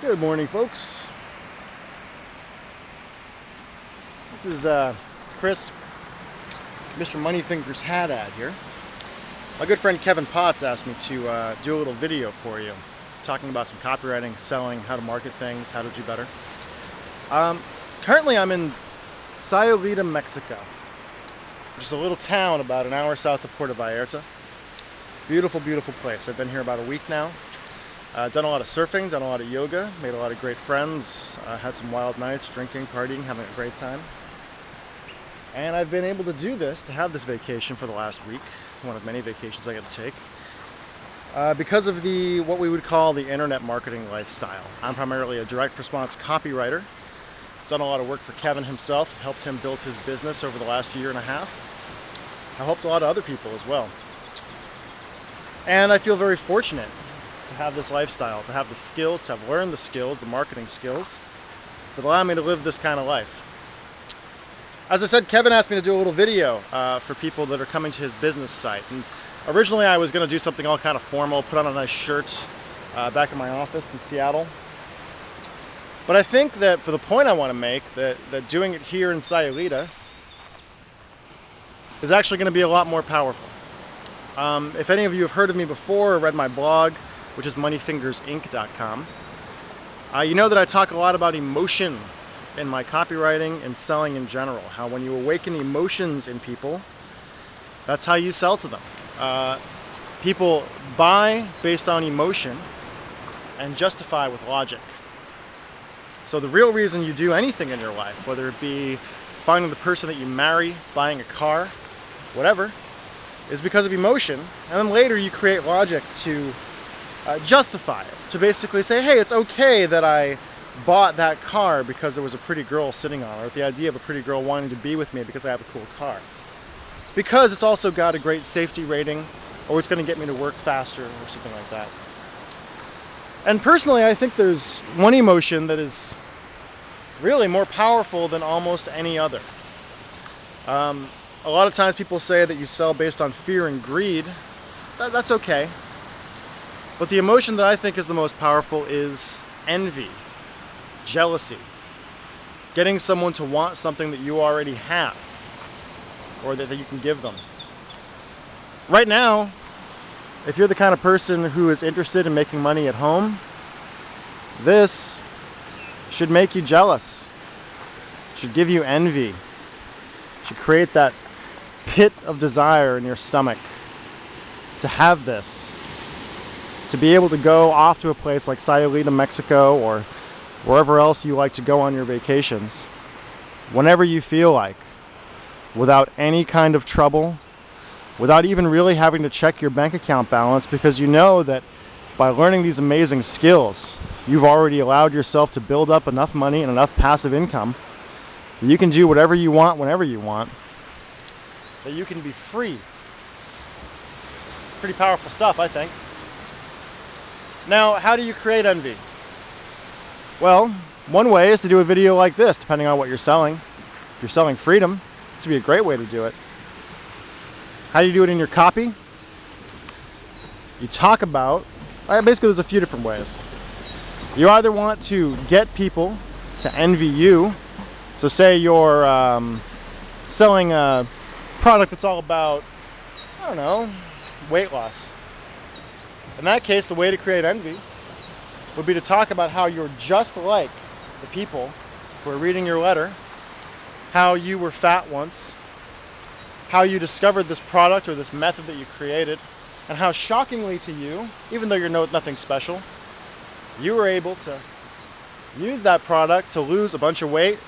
Good morning, folks. This is Chris, Mr. Moneyfingers Haddad here. My good friend Kevin Potts asked me to do a little video for you, talking about some copywriting, selling, how to market things, how to do better. Currently I'm in Sayulita, Mexico, which is a little town about an hour south of Puerto Vallarta. Beautiful, beautiful place. I've been here about a week now. Done a lot of surfing, done a lot of yoga, made a lot of great friends, had some wild nights, drinking, partying, having a great time. And I've been able to do this, to have this vacation for the last week, one of many vacations I get to take, because of what we would call the internet marketing lifestyle. I'm primarily a direct response copywriter. Done a lot of work for Kevin himself, helped him build his business over the last year and a half. I helped a lot of other people as well. And I feel very fortunate to have this lifestyle, to have the skills, to have learned the skills, the marketing skills, that allow me to live this kind of life. As I said, Kevin asked me to do a little video for people that are coming to his business site. And originally I was going to do something all kind of formal, put on a nice shirt back in my office in Seattle. But I think that for the point I want to make, that doing it here in Sayulita is actually going to be a lot more powerful. If any of you have heard of me before or read my blog, which is moneyfingersinc.com, you know that I talk a lot about emotion in my copywriting and selling in general. How when you awaken emotions in people, that's how you sell to them. People buy based on emotion and justify with logic. So the real reason you do anything in your life, whether it be finding the person that you marry, buying a car, whatever, is because of emotion. And then later you create logic to justify it, to basically say, hey, it's okay that I bought that car because there was a pretty girl sitting on it, or the idea of a pretty girl wanting to be with me because I have a cool car. Because it's also got a great safety rating, or it's going to get me to work faster, or something like that. And personally, I think there's one emotion that is really more powerful than almost any other. A lot of times people say that you sell based on fear and greed. That's okay. But the emotion that I think is the most powerful is envy, jealousy, getting someone to want something that you already have, or that you can give them. Right now, if you're the kind of person who is interested in making money at home, this should make you jealous. It should give you envy. It should create that pit of desire in your stomach to have this. To be able to go off to a place like Sayulita, Mexico, or wherever else you like to go on your vacations, whenever you feel like, without any kind of trouble, without even really having to check your bank account balance, because you know that by learning these amazing skills, you've already allowed yourself to build up enough money and enough passive income that you can do whatever you want, whenever you want, that you can be free. Pretty powerful stuff, I think. Now, how do you create envy? Well, one way is to do a video like this, depending on what you're selling. If you're selling freedom, this would be a great way to do it. How do you do it in your copy? You talk about, basically there's a few different ways. You either want to get people to envy you. So say you're selling a product that's all about, I don't know, weight loss. In that case, the way to create envy would be to talk about how you're just like the people who are reading your letter, how you were fat once, how you discovered this product or this method that you created, and how shockingly to you, even though you're nothing special, you were able to use that product to lose a bunch of weight,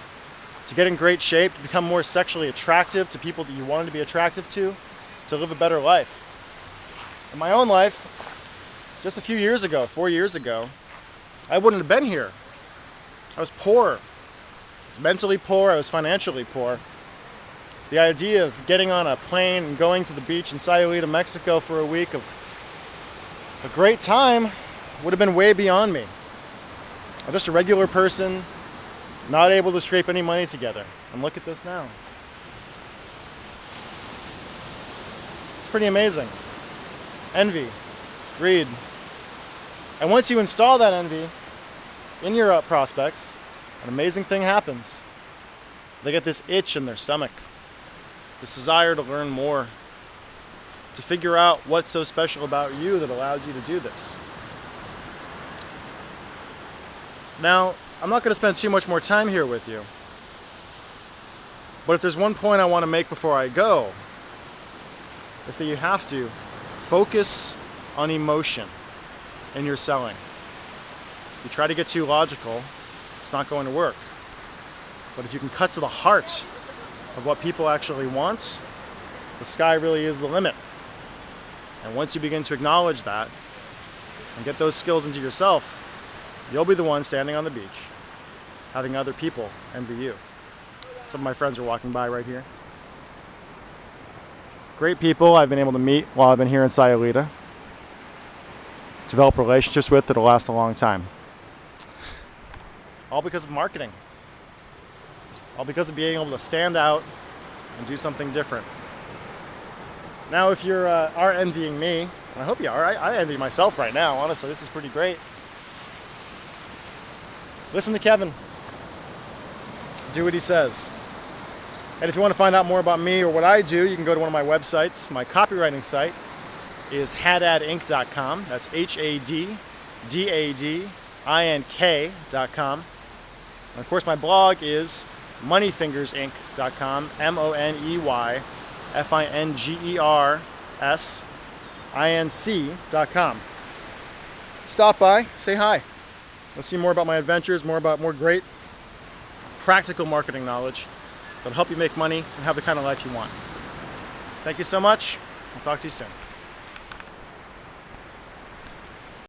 to get in great shape, to become more sexually attractive to people that you wanted to be attractive to live a better life. In my own life, just a few years ago, 4 years ago, I wouldn't have been here. I was poor. I was mentally poor. I was financially poor. The idea of getting on a plane and going to the beach in Sayulita, Mexico for a week of a great time would have been way beyond me. I'm just a regular person, not able to scrape any money together. And look at this now. It's pretty amazing. Envy, greed. And once you install that envy, in your prospects, an amazing thing happens. They get this itch in their stomach, this desire to learn more, to figure out what's so special about you that allowed you to do this. Now, I'm not going to spend too much more time here with you, but if there's one point I want to make before I go, it's that you have to focus on emotion in your selling. If you try to get too logical, it's not going to work. But if you can cut to the heart of what people actually want, the sky really is the limit. And once you begin to acknowledge that and get those skills into yourself, you'll be the one standing on the beach, having other people envy you. Some of my friends are walking by right here. Great people I've been able to meet while I've been here in Sayulita, develop relationships with that'll last a long time. All because of marketing. All because of being able to stand out and do something different. Now, if you are envying me, and I hope you are, I envy myself right now, honestly, this is pretty great. Listen to Kevin. Do what he says. And if you want to find out more about me or what I do, you can go to one of my websites. My copywriting site is haddadink.com. That's HADDADINK.com. And of course, my blog is moneyfingersinc.com, MONEYFINGERSINC.com. Stop by, say hi. Let's see more about my adventures, more great practical marketing knowledge that'll help you make money and have the kind of life you want. Thank you so much. I'll talk to you soon.